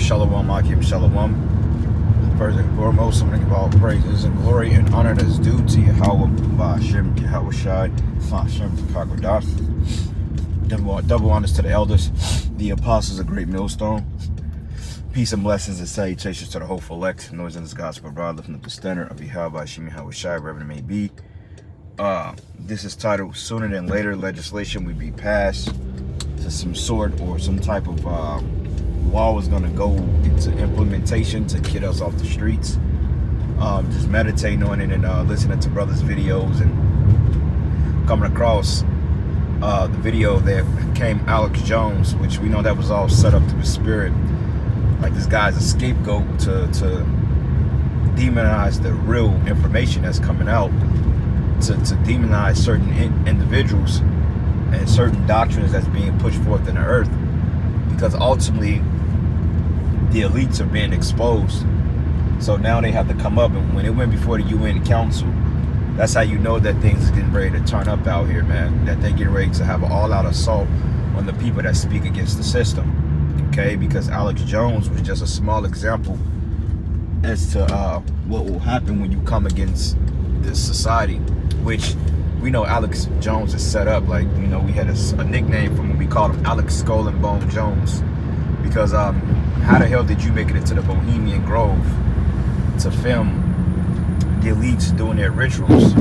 Shalom, Akim Shalom. First and foremost, something about praises and glory and honor that is due to Yahweh, Ba'ashem, Yahweh Shai, Ba'ashem, Kakodath. Double honors to the elders, the apostles, a great millstone. Peace and blessings and salutations to the hopeful elect. Noise in this gospel, brother, lifting up the standard of Yahweh, Ba'ashem, Yahweh Shai, wherever it may be. This is titled Sooner Than Later Legislation Will Be Passed to some sort or some type of law is going to go into implementation to get us off the streets. Just meditating on it and listening to brothers' videos and coming across the video that came Alex Jones, which we know that was all set up to the spirit. Like this guy's a scapegoat to demonize the real information that's coming out, to demonize certain individuals and certain doctrines that's being pushed forth in the earth, because ultimately the elites are being exposed. So now they have to come up, and when it went before the UN Council, that's how you know that things are getting ready to turn up out here, man. That they're getting ready to have an all-out assault on the people that speak against the system. Okay, because Alex Jones was just a small example as to what will happen when you come against this society, which we know Alex Jones is set up. Like, you know, we had a nickname from when we called him Alex Skull and Bone Jones, because how the hell did you make it into the Bohemian Grove to film the elites doing their rituals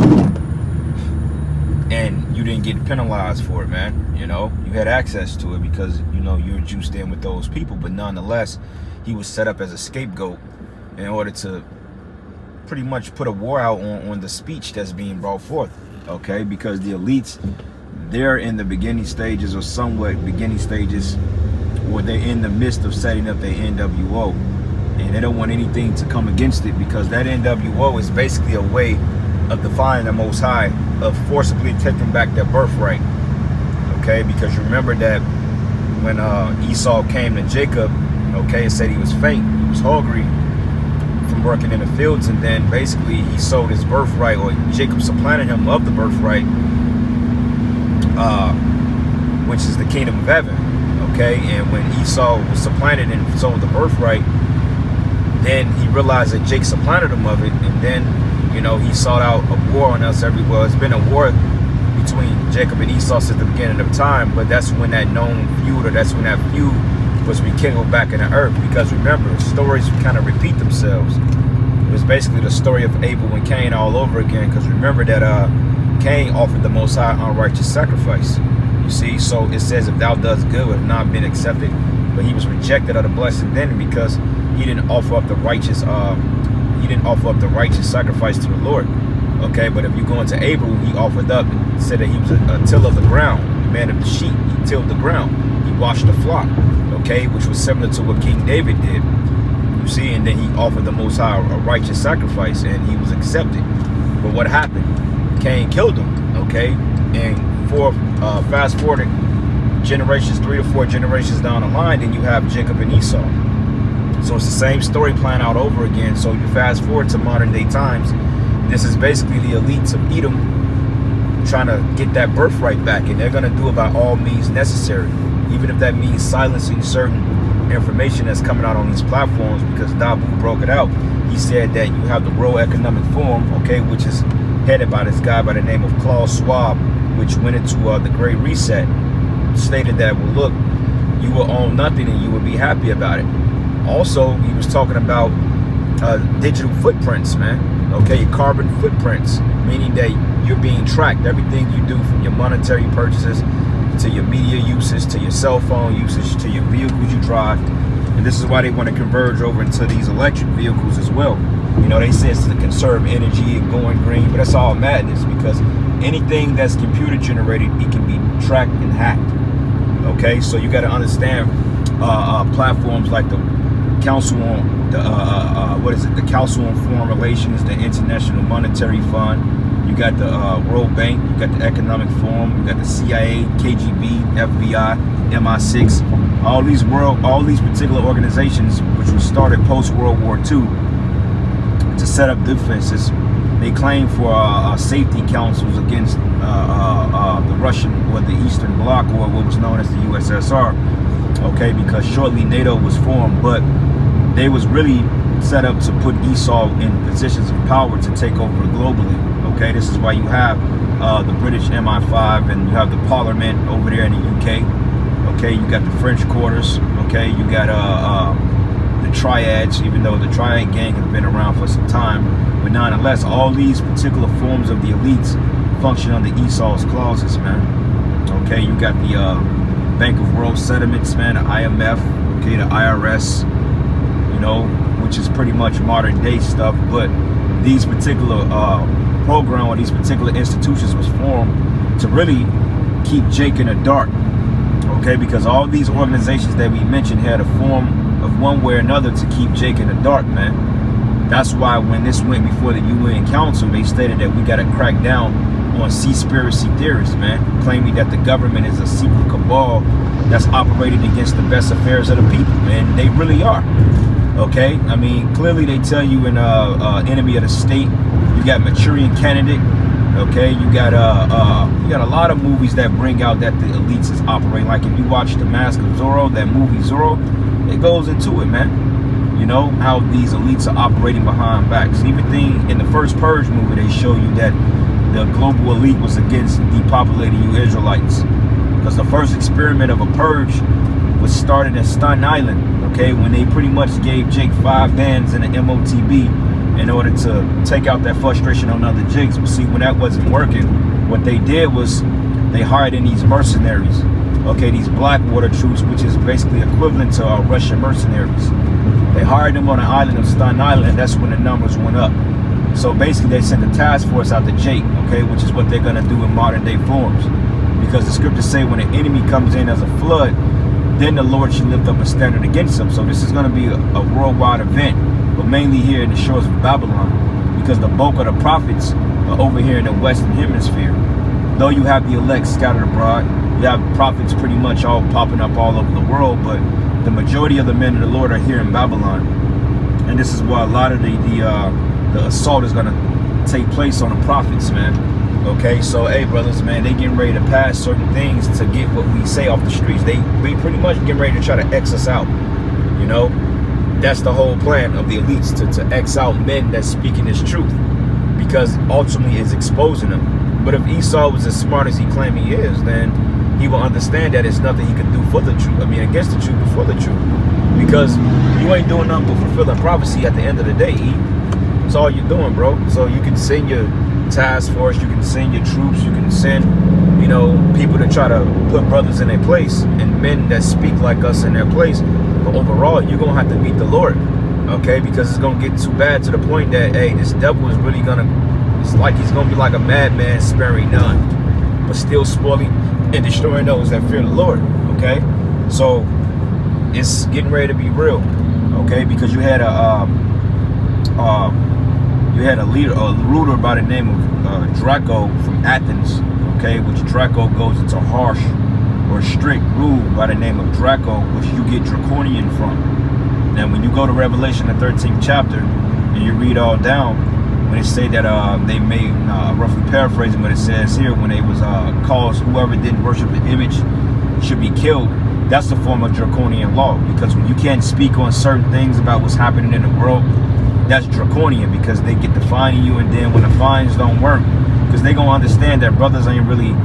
and you didn't get penalized for it, man? You know, you had access to it because, you know, you were juiced in with those people, but nonetheless, he was set up as a scapegoat in order to pretty much put a war out on the speech that's being brought forth, okay? Because the elites, they're in the beginning stages, or somewhat beginning stages, where they're in the midst of setting up their NWO, and they don't want anything to come against it, because that NWO is basically a way of defying the Most High, of forcibly taking back their birthright, okay? Because you remember that when Esau came to Jacob, okay, and said he was faint, he was hungry from working in the fields, and then basically he sold his birthright, or Jacob supplanted him of the birthright, which is the kingdom of heaven, okay? And when Esau was supplanted and sold the birthright, then he realized that Jake supplanted him of it, and then, you know, he sought out a war on us everywhere. It's been a war between Jacob and Esau since the beginning of time, but that's when that known feud, or that's when that feud was rekindled back in the earth. Because remember, stories kind of repeat themselves. It was basically the story of Abel and Cain all over again, because remember that Cain offered the Most High unrighteous sacrifice. You see, so it says, if thou dost good, have not been accepted, but he was rejected of the blessed then, because he didn't offer up the righteous sacrifice to the Lord. Okay, but if you go into Abel, he offered up, said that he was a tiller of the ground, the man of the sheep. He tilled the ground, he washed the flock, okay, which was similar to what King David did. You see, and then he offered the Most High a righteous sacrifice, and he was accepted. But what happened? Cain killed him, okay? And fast forward generations, 3 to 4 generations down the line, then you have Jacob and Esau. So it's the same story playing out over again. So you fast forward to modern day times. This is basically the elites of Edom trying to get that birthright back, and they're going to do it by all means necessary, even if that means silencing certain information that's coming out on these platforms. Because Dabu broke it out. He said that you have the World Economic Forum, okay, which is headed by this guy by the name of Klaus Schwab, which went into the Great Reset, stated that, well, look, you will own nothing and you will be happy about it. Also, he was talking about digital footprints, man. Okay, carbon footprints, meaning that you're being tracked. Everything you do, from your monetary purchases to your media usage, to your cell phone usage, to your vehicles you drive. And this is why they want to converge over into these electric vehicles as well. You know, they say it's to conserve energy and going green, but that's all madness, because anything that's computer generated, it can be tracked and hacked. Okay, so you got to understand platforms like the Council on the Council on Foreign Relations, the International Monetary Fund. You got the World Bank. You got the Economic Forum. You got the CIA, KGB, FBI, MI6. All these particular organizations, which were started post World War II to set up defenses. They claim for safety councils against the Russian or the Eastern Bloc, or what was known as the USSR. Okay, because shortly NATO was formed, but they was really set up to put Esau in positions of power to take over globally. Okay, this is why you have the British MI5 and you have the Parliament over there in the UK. Okay, you got the French quarters. Okay, you got the triads, even though the triad gang has been around for some time, but nonetheless, all these particular forms of the elites function under Esau's clauses, man. Okay, you got the Bank of World Settlements, man, the IMF, okay, the IRS, you know, which is pretty much modern day stuff, but these particular program or these particular institutions was formed to really keep Jake in the dark. Okay, because all these organizations that we mentioned had a form of one way or another to keep Jake in the dark, man. That's why when this went before the UN Council, they stated that we got to crack down on conspiracy theorists, man, claiming that the government is a secret cabal that's operating against the best affairs of the people, and they really are. Okay, I mean, clearly they tell you in Enemy of the State, you got Manchurian Candidate. Okay, you got a lot of movies that bring out that the elites is operating. Like if you watch The Mask of Zorro, that movie Zorro, it goes into it, man. You know how these elites are operating behind backs. Everything in the first Purge movie, they show you that the global elite was against depopulating you Israelites, because the first experiment of a purge was started at Staten Island. Okay, when they pretty much gave Jake 5 bands in the MOTB in order to take out that frustration on other jigs. But see, when that wasn't working, what they did was they hired in these mercenaries. Okay, these Blackwater troops, which is basically equivalent to our Russian mercenaries. They hired them on the island of Staten Island, and that's when the numbers went up. So basically, they sent a task force out to Jake, okay, which is what they're gonna do in modern day forms. Because the scriptures say when an enemy comes in as a flood, then the Lord should lift up a standard against them. So this is gonna be a worldwide event, but mainly here in the shores of Babylon, because the bulk of the prophets are over here in the Western Hemisphere. Though you have the elect scattered abroad, you have prophets pretty much all popping up all over the world, but the majority of the men of the Lord are here in Babylon. And this is why a lot of the assault is gonna take place on the prophets, man. Okay, so hey brothers, man, they getting ready to pass certain things to get what we say off the streets. They pretty much getting ready to try to X us out, you know. That's the whole plan of the elites, to X out men that's speaking this truth, because ultimately it's exposing them. But if Esau was as smart as he claimed he is, then he will understand that it's nothing he can do for the truth. I mean, against the truth, but for the truth. Because you ain't doing nothing but fulfilling prophecy at the end of the day, E. That's all you're doing, bro. So you can send your task force, you can send your troops, you can send, you know, people to try to put brothers in their place and men that speak like us in their place. But overall, you're going to have to meet the Lord, okay? Because it's going to get too bad to the point that, hey, this devil is really going to, it's like he's going to be like a madman, sparing none, but still spoiling and destroying those that fear the Lord, okay? So it's getting ready to be real, okay? Because you had a leader, a ruler by the name of Draco from Athens, okay? Which Draco goes into harsh or strict rule by the name of Draco, which you get draconian from. Now, when you go to Revelation, the 13th chapter, and you read all down, when it say that they made, roughly paraphrasing what it says here, when they was caused whoever didn't worship the image should be killed, that's a form of draconian law. Because when you can't speak on certain things about what's happening in the world, that's draconian, because they get to fining you, and then when the fines don't work, because they gonna understand that brothers ain't really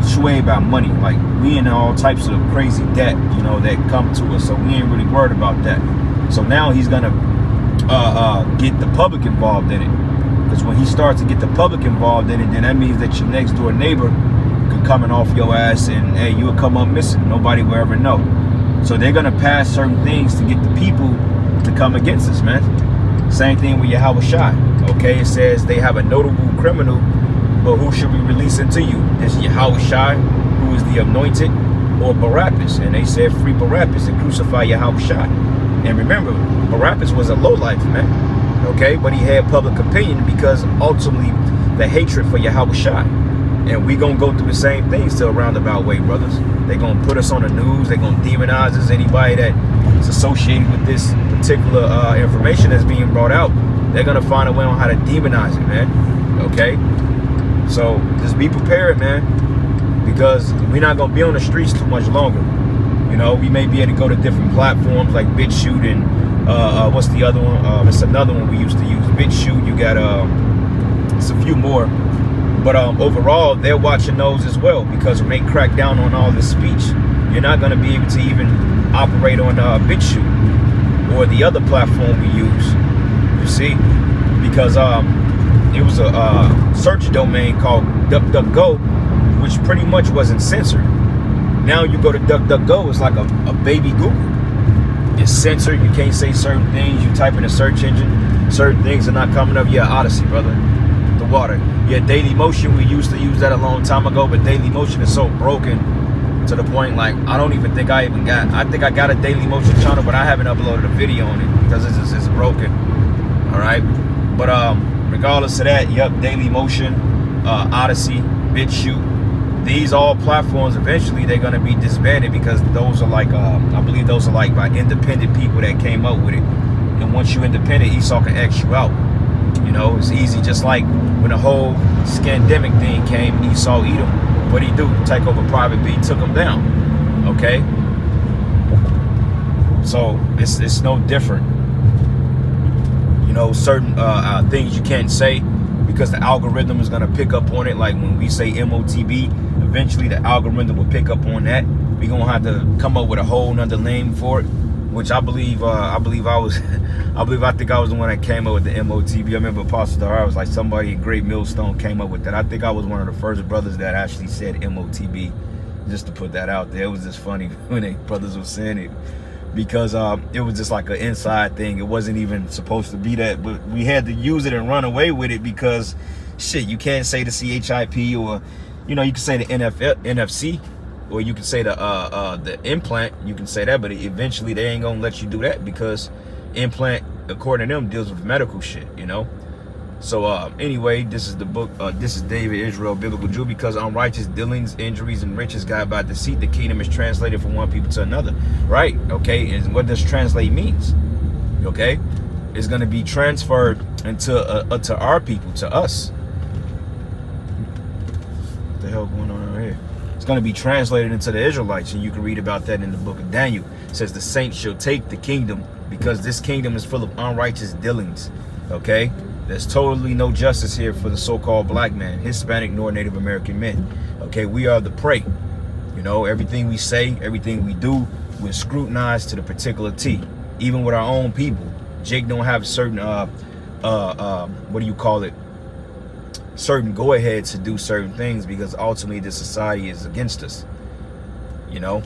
swayed by money. Like, we in all types of crazy debt, you know, that come to us, so we ain't really worried about that. So now he's gonna get the public involved in it, because when he starts to get the public involved in it, then that means that your next door neighbor could come in off your ass, and hey, you'll come up missing. Nobody will ever know. So they're gonna pass certain things to get the people to come against us, man. Same thing with Yahweh Shai. Okay, it says they have a notable criminal, but who should we release unto you? This Yahweh Shai, who is the anointed, or Barabbas? And they said, free Barabbas and crucify Yahweh Shai. And remember, Barabbas was a lowlife, man. Okay, but he had public opinion because ultimately the hatred for Yahweh Shai. And we gonna go through the same things till a roundabout way, brothers. They gonna put us on the news. They gonna demonize us. Anybody that is associated with this particular information that's being brought out, they're gonna find a way on how to demonize it, man. Okay, so just be prepared, man, because we're not gonna be on the streets too much longer. You know, we may be able to go to different platforms like BitChute and What's the other one? It's another one we used to use, BitChute. You got it's a few more, but overall they're watching those as well, because when they crack down on all this speech, you're not going to be able to even operate on BitChute or the other platform we use. You see, because it was a search domain called DuckDuckGo, which pretty much wasn't censored. Now you go to DuckDuckGo, it's like a baby Google. It's censored. You can't say certain things. You type in a search engine, certain things are not coming up. Yeah, Odyssey, brother. The water. Yeah, Dailymotion, we used to use that a long time ago, but Dailymotion is so broken to the point, like, I don't even think I think I got a Dailymotion channel, but I haven't uploaded a video on it because it's broken. All right. But regardless of that, yep, Dailymotion, Odyssey, BitChute, these all platforms, eventually they're going to be disbanded, because those are like, I believe those are like by independent people that came up with it. And once you're independent, Esau can X you out. You know, it's easy. Just like when the whole scandemic thing came, Esau Edom, what did he do? Take over Private B, took him down. Okay? So it's no different. You know, certain things you can't say, because the algorithm is going to pick up on it. Like when we say MOTB, eventually the algorithm will pick up on that. We're going to have to come up with a whole nother name for it, which I think I was the one that came up with the MOTB. I remember Apostle Dahar was like, somebody in Great Millstone came up with that. I think I was one of the first brothers that actually said MOTB, just to put that out there. It was just funny when they brothers were saying it, because it was just like an inside thing. It wasn't even supposed to be that, but we had to use it and run away with it, because shit, you can't say the CHIP, or, you know, you can say the NFC, or you can say the implant. You can say that, but eventually they ain't gonna let you do that, because implant, according to them, deals with medical shit, you know. So anyway, this is the book. This is David Israel, Biblical Jew. Because unrighteous dealings, injuries, and riches guided by deceit, the kingdom is translated from one people to another. Right? Okay. And what does translate means? Okay, it's going to be transferred into to our people, to us. What the hell going on over here? It's going to be translated into the Israelites, and you can read about that in the book of Daniel. It says the saints shall take the kingdom, because this kingdom is full of unrighteous dealings. Okay. There's totally no justice here for the so-called black man, Hispanic, nor Native American men. Okay, we are the prey. You know, everything we say, everything we do, we're scrutinized to the particular T. Even with our own people. Jake don't have certain, what do you call it? Certain go-aheads to do certain things, because ultimately this society is against us. You know?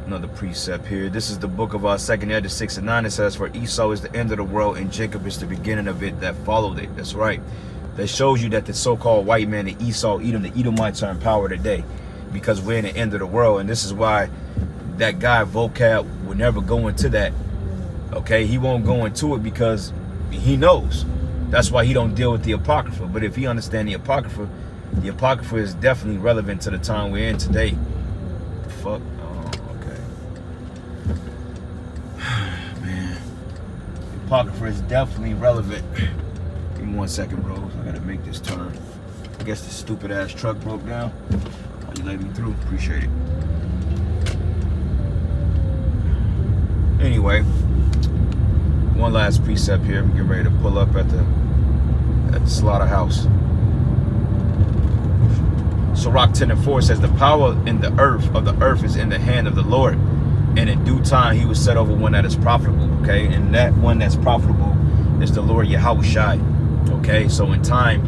Another precept here. This is the book of 2nd Ezra 6 and 9. It says, for Esau is the end of the world, and Jacob is the beginning of it that followed it. That's right. That shows you that the so-called white man, the Esau, Edom, the Edomites are in power today, because we're in the end of the world. And this is why that guy Vocab would never go into that. Okay, he won't go into it, because he knows. That's why he don't deal with the Apocrypha. But if he understands the Apocrypha is definitely relevant to the time we're in today. The fuck? Apocrypha is definitely relevant. Give me 1 second, bro. I gotta make this turn. I guess the stupid ass truck broke down. Oh, you let me through. Appreciate it. Anyway, one last precept here. I'm getting ready to pull up at the slaughterhouse. Sirach 10 and 4 says, the power in the earth is in the hand of the Lord, and in due time he will set over one that is profitable. Okay, and that one that's profitable is the Lord Yahushai. Okay, so in time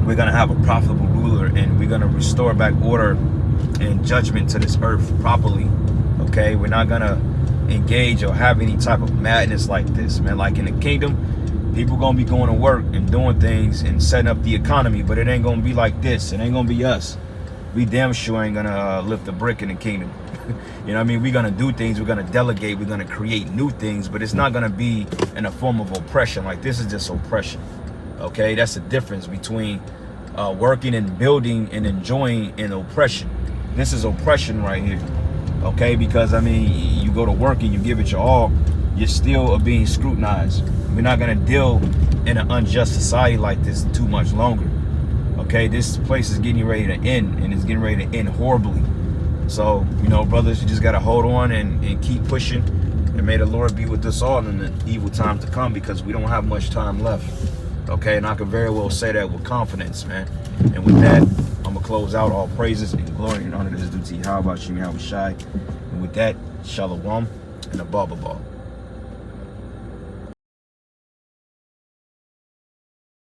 we're gonna have a profitable ruler, and we're gonna restore back order and judgment to this earth properly. Okay, we're not gonna engage or have any type of madness like this, man. Like in the kingdom, people gonna be going to work and doing things and setting up the economy, but it ain't gonna be like this. It ain't gonna be us. We damn sure ain't gonna lift a brick in the kingdom. You know what I mean? We're going to do things. We're going to delegate. We're going to create new things. But it's not going to be in a form of oppression. Like, this is just oppression. Okay? That's the difference between working and building and enjoying and oppression. This is oppression right here. Okay? Because, I mean, you go to work and you give it your all, you still are being scrutinized. We're not going to deal in an unjust society like this too much longer. Okay? This place is getting ready to end, and it's getting ready to end horribly. So, you know, brothers, you just got to hold on and keep pushing. And may the Lord be with us all in the evil time to come, because we don't have much time left. Okay, and I can very well say that with confidence, man. And with that, I'm going to close out. All praises and glory and honor is due to Yahweh Shem Yahweh Shai. And with that, Shalom and a Baba Ball.